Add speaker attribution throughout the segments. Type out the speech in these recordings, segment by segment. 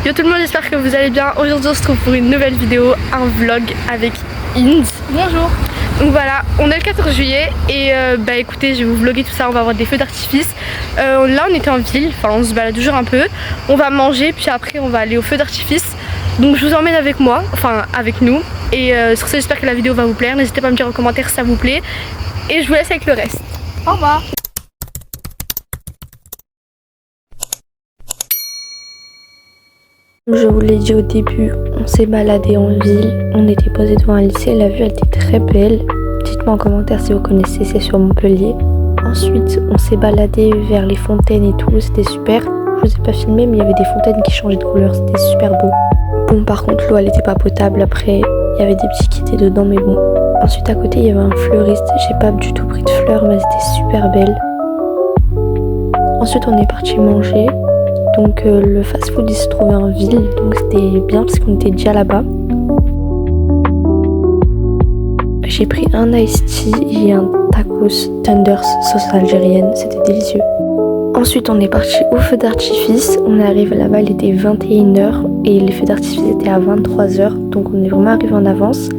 Speaker 1: Yo tout le monde, j'espère que vous allez bien. Aujourd'hui on se retrouve pour une nouvelle vidéo, un vlog avec Ins. Bonjour. Donc voilà, on est le 14 juillet et bah écoutez, je vais vous vlogger tout ça, on va avoir des feux d'artifice. Là on était en ville, enfin on se balade toujours un peu. On va manger puis après on va aller au feu d'artifice. Donc je vous emmène avec moi, enfin avec nous. Et sur ça j'espère que la vidéo va vous plaire. N'hésitez pas à me dire en commentaire si ça vous plaît. Et je vous laisse avec le reste. Au revoir. Comme je vous l'ai dit au début, on s'est baladé en ville, on était posé devant un lycée, la vue elle était très belle. Dites-moi en commentaire si vous connaissez, c'est sur Montpellier. Ensuite, on s'est baladé vers les fontaines et tout, c'était super. Je vous ai pas filmé, mais il y avait des fontaines qui changeaient de couleur, c'était super beau. Bon, par contre, l'eau elle était pas potable, après il y avait des petits qui étaient dedans, mais bon. Ensuite, à côté, il y avait un fleuriste, j'ai pas du tout pris de fleurs, mais c'était super belle. Ensuite, on est parti manger. Donc le fast-food il se trouvait en ville, donc c'était bien parce qu'on était déjà là-bas. J'ai pris un iced tea et un tacos tenders sauce algérienne, c'était délicieux. Ensuite on est parti au feu d'artifice, on est arrivé là-bas, il était 21h et les feux d'artifice étaient à 23h, donc on est vraiment arrivé en avance.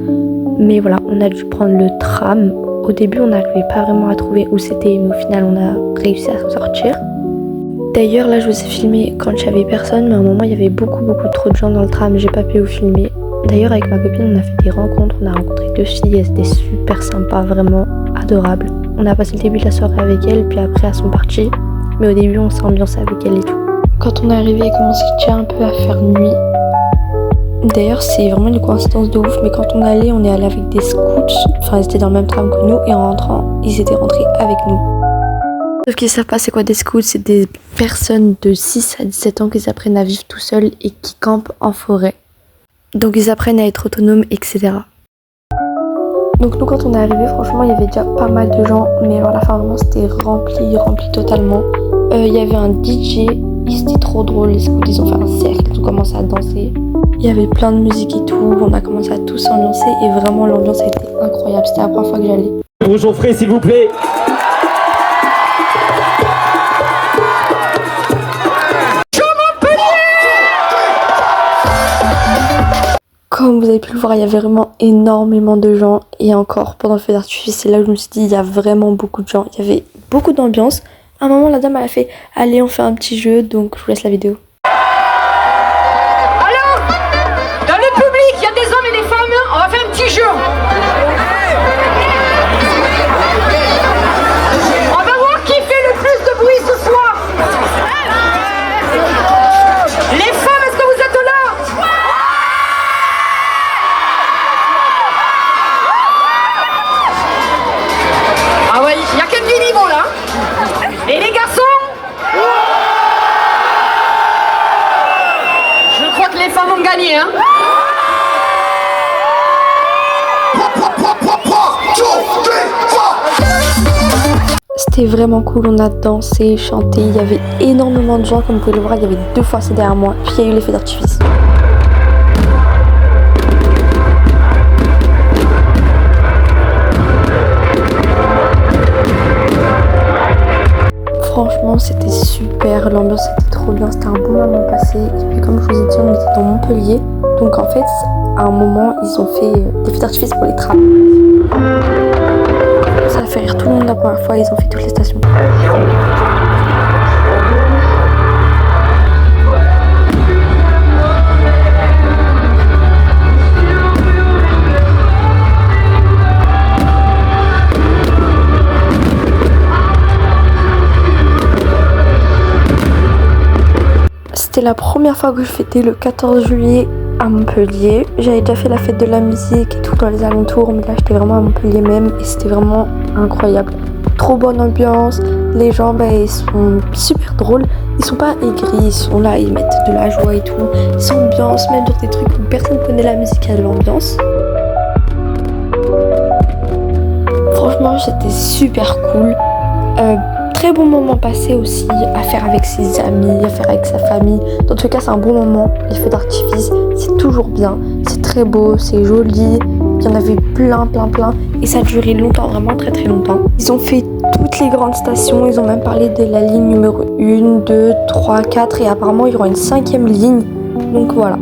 Speaker 1: Mais voilà, on a dû prendre le tram. Au début on n'arrivait pas vraiment à trouver où c'était, mais au final on a réussi à s'en sortir. D'ailleurs là je vous ai filmé quand j'avais personne, mais à un moment il y avait beaucoup trop de gens dans le tram, j'ai pas pu vous filmer. D'ailleurs avec ma copine on a fait des rencontres, on a rencontré deux filles, elles étaient super sympas, vraiment adorables. On a passé le début de la soirée avec elles, puis après elles sont parties, mais au début on s'est ambiancé avec elles et tout. Quand on est arrivé il commençait déjà un peu à faire nuit. D'ailleurs c'est vraiment une coïncidence de ouf, mais quand on est allé avec des scouts, enfin ils étaient dans le même tram que nous, et en rentrant ils étaient rentrés avec nous. Sauf qu'ils savent pas c'est quoi des scouts, c'est des personnes de 6 à 17 ans qui apprennent à vivre tout seuls et qui campent en forêt. Donc ils apprennent à être autonomes, etc. Donc nous quand on est arrivé, franchement il y avait déjà pas mal de gens, mais à la fin vraiment c'était rempli totalement. Il y avait un DJ, c'était trop drôle, les scouts ils ont fait un cercle, ils ont commencé à danser. Il y avait plein de musique et tout, on a commencé à tous s'ambiancer et vraiment l'ambiance a été incroyable, c'était la première fois que j'allais.
Speaker 2: Bonjour Fré s'il vous plaît.
Speaker 1: Comme vous avez pu le voir, il y avait vraiment énormément de gens. Et encore, pendant le feu d'artifice, c'est là où je me suis dit, il y a vraiment beaucoup de gens. Il y avait beaucoup d'ambiance. À un moment, la dame, elle a fait, allez, on fait un petit jeu. Donc, je vous laisse la vidéo.
Speaker 3: Alors, dans le public, il y a des hommes et des femmes. On va faire un petit jeu. On va voir qui fait le plus de bruit ce soir. Les femmes, est-ce que vous êtes là? Ah ouais, il n'y a que du niveau là. Et les garçons? Je crois que les femmes ont gagné, hein.
Speaker 1: C'était vraiment cool, on a dansé, chanté. Il y avait énormément de gens, comme vous pouvez le voir, il y avait 2 fois assez derrière moi. Puis il y a eu les feux d'artifice. Franchement c'était super, l'ambiance était trop bien, c'était un bon moment passé. Et puis comme je vous ai dit, on était dans Montpellier. Donc en fait, à un moment, ils ont fait des feux d'artifice pour les trams. Ça a fait rire tout le monde la première fois, ils ont fait toutes les stations. C'était la première fois que je fêtais le 14 juillet à Montpellier. J'avais déjà fait la fête de la musique et tout dans les alentours, mais là j'étais vraiment à Montpellier même et c'était vraiment incroyable. Trop bonne ambiance, les gens ils sont super drôles, ils sont pas aigris, ils sont là, ils mettent de la joie et tout. Ils s'ambiancent même sur des trucs où personne connaît la musique, il y a de l'ambiance. Franchement c'était super cool. Très bon moment passé aussi, à faire avec ses amis, à faire avec sa famille. Dans tous les cas, c'est un bon moment. Les feux d'artifice, c'est toujours bien. C'est très beau, c'est joli. Il y en avait plein. Et ça a duré longtemps, vraiment très longtemps. Ils ont fait toutes les grandes stations. Ils ont même parlé de la ligne numéro 1, 2, 3, 4. Et apparemment, il y aura une 5e ligne. Donc voilà.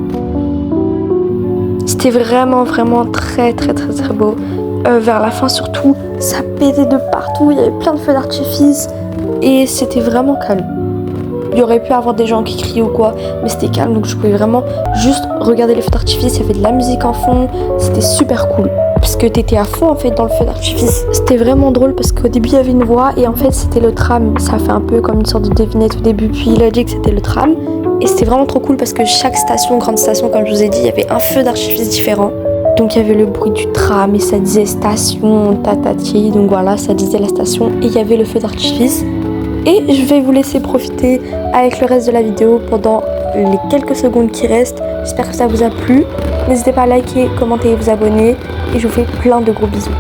Speaker 1: C'était vraiment très beau. Vers la fin surtout, ça pétait de partout, il y avait plein de feux d'artifice et c'était vraiment calme. Il y aurait pu avoir des gens qui criaient ou quoi, mais c'était calme, donc je pouvais vraiment juste regarder les feux d'artifice. Il y avait de la musique en fond, c'était super cool. Parce que t'étais à fond en fait dans le feu d'artifice. C'était vraiment drôle parce qu'au début il y avait une voix et en fait c'était le tram. Ça a fait un peu comme une sorte de devinette au début, puis il a dit que c'était le tram. Et c'était vraiment trop cool parce que chaque station, grande station, comme je vous ai dit, il y avait un feu d'artifice différent. Donc il y avait le bruit du tram et ça disait station tatati, donc voilà, ça disait la station et il y avait le feu d'artifice. Et je vais vous laisser profiter avec le reste de la vidéo pendant les quelques secondes qui restent. J'espère que ça vous a plu. N'hésitez pas à liker, commenter et vous abonner. Et je vous fais plein de gros bisous.